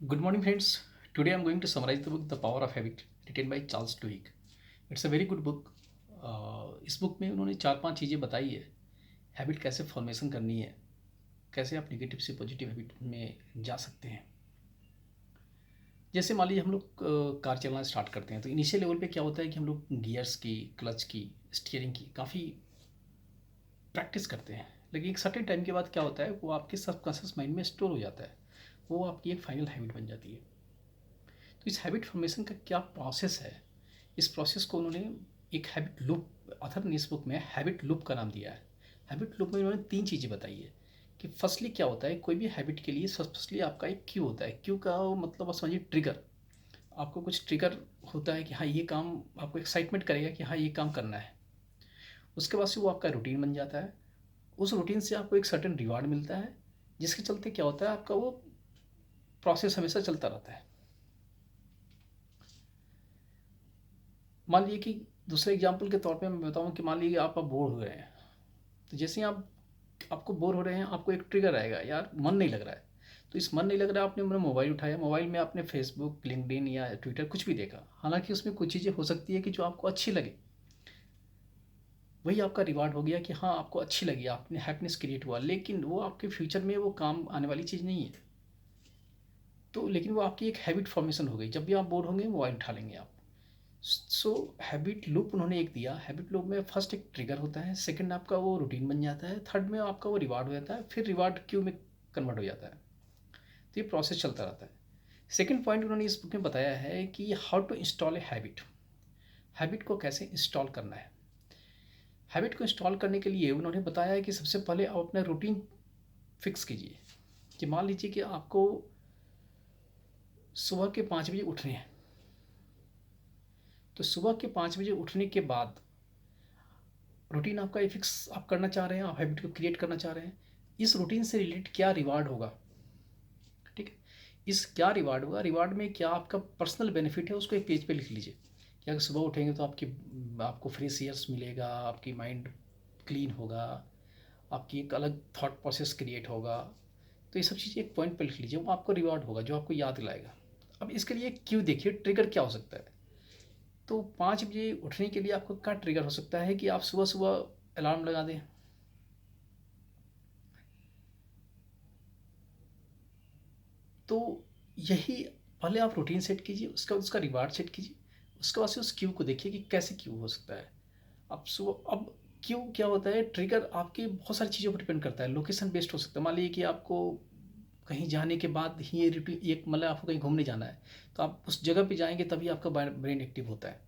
Good morning, friends. Today I'm going to summarize the book The Power of Habit, written by Charles Duhigg. It's a very good book. इस book में उन्होंने चार पांच चीज़ें बताई है। हैबिट कैसे फॉर्मेशन करनी है, कैसे आप नेगेटिव से पॉजिटिव हैबिट में जा सकते हैं। जैसे मान लीजिए हम लोग कार चलाना स्टार्ट करते हैं तो इनिशियल लेवल पे क्या होता है कि हम लोग गियर्स की, क्लच की, स्टीयरिंग की काफ़ी प्रैक्टिस करते हैं। लेकिन एक सर्टेन टाइम के बाद क्या होता है, वो आपके सबकॉन्शियस माइंड में स्टोर हो जाता है। वो आपकी एक फाइनल हैबिट बन जाती है। तो इस हैबिट फॉर्मेशन का क्या प्रोसेस है, इस प्रोसेस को उन्होंने एक हैबिट लूप, ऑथर ने इस बुक में हैबिट लूप का नाम दिया है। हैबिट लूप में उन्होंने तीन चीज़ें बताई है कि फर्स्टली क्या होता है, कोई भी हैबिट के लिए फर्स्टली आपका एक क्यू होता है। क्यू का मतलब आप समझिए ट्रिगर। आपको कुछ ट्रिगर होता है कि हाँ ये काम आपको एक्साइटमेंट करेगा कि हाँ ये काम करना है। उसके बाद से वो आपका रूटीन बन जाता है। उस रूटीन से आपको एक सर्टेन रिवार्ड मिलता है, जिसके चलते क्या होता है, आपका वो प्रोसेस हमेशा चलता रहता है। मान लीजिए कि दूसरे एग्जाम्पल के तौर पे मैं बताऊँ कि मान लीजिए आप अब बोर हो रहे हैं। तो जैसे ही आपको बोर हो रहे हैं, आपको एक ट्रिगर आएगा, यार मन नहीं लग रहा है। तो इस मन नहीं लग रहा है, आपने अपना मोबाइल उठाया, मोबाइल में आपने फेसबुक, लिंक्डइन या ट्विटर कुछ भी देखा। हालांकि उसमें कुछ चीज़ें हो सकती है कि जो आपको अच्छी लगे, वही आपका रिवार्ड हो गया कि हाँ आपको अच्छी लगी, आपने हैप्पीनेस क्रिएट हुआ। लेकिन वो आपके फ्यूचर में वो काम आने वाली चीज़ नहीं है। तो लेकिन वो आपकी एक हैबिट फॉर्मेशन हो गई। जब भी आप बोर होंगे मोबाइल उठा लेंगे आप। सो हैबिट लूप उन्होंने एक दिया। हैबिट लूप में फर्स्ट एक ट्रिगर होता है, सेकंड आपका वो रूटीन बन जाता है, थर्ड में आपका वो रिवार्ड हो जाता है, फिर रिवार्ड क्यू में कन्वर्ट हो जाता है। तो ये प्रोसेस चलता रहता है। सेकंड पॉइंट उन्होंने इस बुक में बताया है कि how to install a habit. Habit को कैसे इंस्टॉल करना है। हैबिट को इंस्टॉल करने के लिए उन्होंने बताया है कि सबसे पहले आप अपना रूटीन फिक्स कीजिए। कि मान लीजिए कि आपको सुबह के 5 बजे उठने हैं। तो सुबह के 5 बजे उठने के बाद रूटीन आपका ये फिक्स आप करना चाह रहे हैं, आप हैबिट को क्रिएट करना चाह रहे हैं। इस रूटीन से रिलेटेड क्या रिवार्ड होगा, ठीक है। इस क्या रिवार्ड होगा, रिवार्ड में क्या आपका पर्सनल बेनिफिट है, उसको एक पेज पे लिख लीजिए। कि अगर सुबह उठेंगे तो आपको फ्रेश एयर्स मिलेगा, आपकी माइंड क्लीन होगा, आपकी एक अलग थॉट प्रोसेस क्रिएट होगा। तो ये सब चीज़ें एक पॉइंट पर लिख लीजिए, वो आपको रिवार्ड होगा जो आपको याद दिलाएगा। अब इसके लिए क्यों देखिए ट्रिगर क्या हो सकता है। तो 5 बजे उठने के लिए आपको क्या ट्रिगर हो सकता है कि आप सुबह सुबह अलार्म लगा दें। तो यही पहले आप रूटीन सेट कीजिए, उसका उसका रिवार्ड सेट कीजिए। उसके बाद से उस क्यू को देखिए कि कैसे क्यू हो सकता है। अब सुबह अब क्यू क्या होता है, ट्रिगर आपकी बहुत सारी चीज़ों पर डिपेंड करता है। लोकेशन बेस्ड हो सकता है। मान लीजिए कि आपको कहीं जाने के बाद ही ये रूटीन, एक मतलब आपको कहीं घूमने जाना है, तो आप उस जगह पे जाएंगे तभी आपका ब्रेन एक्टिव होता है।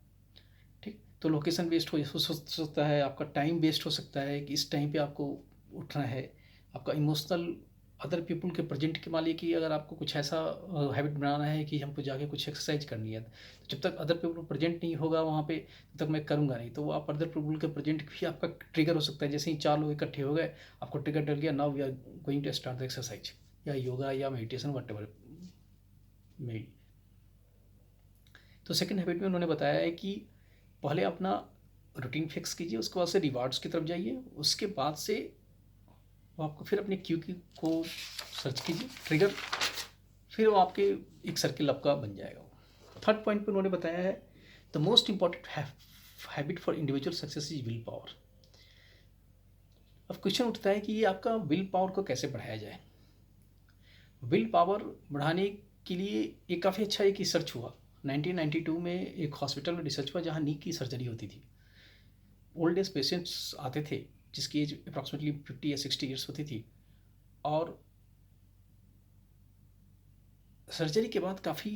ठीक। तो लोकेशन बेस्ड हो सकता है, आपका टाइम बेस्ड हो सकता है कि इस टाइम पे आपको उठना है। आपका इमोशनल, अदर पीपल के प्रेजेंट के मान लीजिए कि अगर आपको कुछ ऐसा हैबिट बनाना है कि हमको जाके कुछ एक्सरसाइज करनी है, तो जब तक अदर पीपल प्रेजेंट नहीं होगा वहाँ पे तब तक मैं करूँगा नहीं। तो वो आप अदर पीपल के प्रेजेंट भी आपका ट्रिगर हो सकता है। जैसे ही चार लोग इकट्ठे हो गए, आपको ट्रिगर डल गया, now we are going to start the exercise या योगा या मेडिटेशन वट एवर मे। तो सेकंड हैबिट में उन्होंने बताया है कि पहले अपना रूटीन फिक्स कीजिए, उसके बाद से रिवार्ड्स की तरफ जाइए, उसके बाद से वो आपको फिर अपने क्यू की को सर्च कीजिए ट्रिगर, फिर वो आपके एक सर्किल आपका बन जाएगा। थर्ड पॉइंट पे उन्होंने बताया है the most important habit for individual success is will power. अब क्वेश्चन उठता है कि ये आपका विल पावर को कैसे बढ़ाया जाए। विल पावर बढ़ाने के लिए एक काफ़ी अच्छा एक रिसर्च हुआ। 1992 में एक हॉस्पिटल में रिसर्च हुआ जहाँ नी की सर्जरी होती थी। ओल्ड एज पेशेंट्स आते थे जिसकी एज अप्रॉक्सीमेटली 50 या 60 ईयर्स होती थी। और सर्जरी के बाद काफ़ी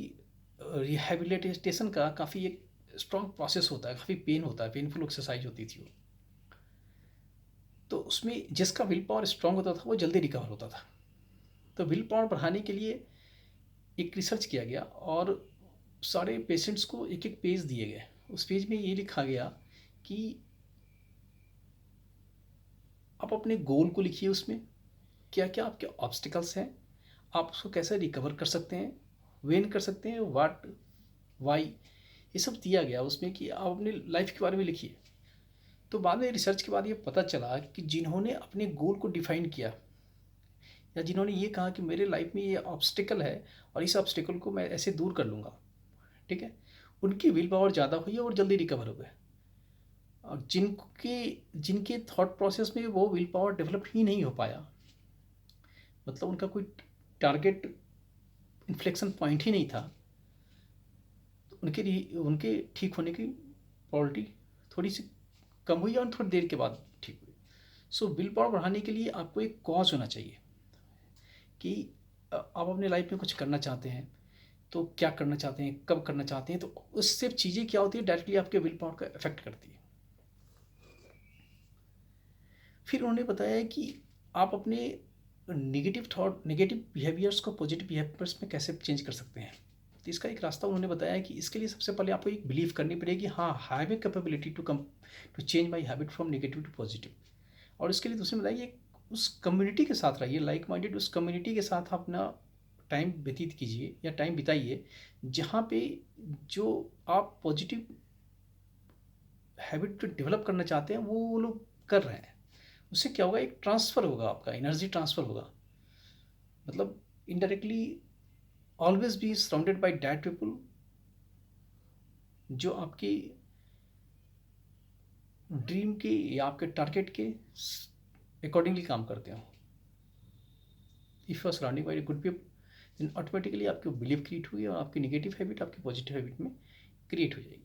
रिहेबिलिटेशन का काफ़ी एक स्ट्रॉन्ग प्रोसेस होता है, काफ़ी पेन होता है, पेनफुल एक्सरसाइज होती थी वो। तो उसमें जिसका विल पावर स्ट्रॉन्ग होता था वो जल्दी रिकवर होता था। तो विल पावर बढ़ाने के लिए एक रिसर्च किया गया और सारे पेशेंट्स को एक एक पेज दिए गए। उस पेज में ये लिखा गया कि आप अपने गोल को लिखिए, उसमें क्या क्या आपके ऑब्स्टिकल्स हैं, आप उसको कैसे रिकवर कर सकते हैं, वेन कर सकते हैं, वाट, वाई, ये सब दिया गया उसमें कि आप अपने लाइफ के बारे में लिखिए। तो बाद में रिसर्च के बाद ये पता चला कि जिन्होंने अपने गोल को डिफाइन किया, या जिन्होंने ये कहा कि मेरे लाइफ में ये ऑब्स्टिकल है और इस ऑब्स्टिकल को मैं ऐसे दूर कर लूँगा, ठीक है? उनकी विल पावर ज़्यादा हुई है और जल्दी रिकवर हो गए। और जिनके जिनके थॉट प्रोसेस में वो विल पावर डेवलप ही नहीं हो पाया, मतलब उनका कोई टारगेट इन्फ्लेक्शन पॉइंट ही नहीं था, तो उनके ठीक होने की प्रोबेबिलिटी थोड़ी सी कम हुई और थोड़ी देर के बाद ठीक हुई। सो विल पावर बढ़ाने के लिए आपको एक कॉज होना चाहिए कि आप अपने लाइफ में कुछ करना चाहते हैं, तो क्या करना चाहते हैं, कब करना चाहते हैं, तो उससे चीज़ें क्या होती है, डायरेक्टली आपके विल पावर का इफेक्ट करती है। फिर उन्होंने बताया कि आप अपने नेगेटिव बिहेवियर्स को पॉजिटिव बिहेवियर्स में कैसे चेंज कर सकते हैं। तो इसका एक रास्ता उन्होंने बताया कि इसके लिए सबसे पहले आपको एक बिलीव करनी पड़ेगी, हाँ, I have a capability to change my habit from negative to positive. और इसके लिए दूसरे बताइए, उस कम्युनिटी के साथ रहिए, लाइक माइंडेड उस कम्युनिटी के साथ अपना टाइम व्यतीत कीजिए या टाइम बिताइए, जहाँ पे जो आप पॉजिटिव हैबिट जो डेवलप करना चाहते हैं वो लोग कर रहे हैं। उससे क्या होगा, एक ट्रांसफ़र होगा, आपका एनर्जी ट्रांसफ़र होगा। मतलब indirectly always be surrounded by that people जो आपकी ड्रीम के या आपके टारगेट के अकॉर्डिंगली काम करते हो। If you are surrounding by good people, then automatically आपकी बिलीव क्रिएट हुई और आपकी नेगेटिव हैबिट आपकी पॉजिटिव हैबिट में क्रिएट हो जाएगी।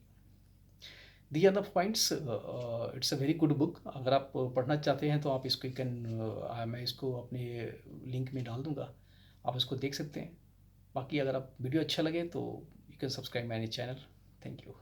These are the points. It's a very good book. अगर आप पढ़ना चाहते हैं तो आप इसको कैन, मैं इसको अपने लिंक में डाल दूंगा, आप इसको देख सकते हैं। बाकी अगर आप वीडियो अच्छा लगे तो you can subscribe my channel. Thank you.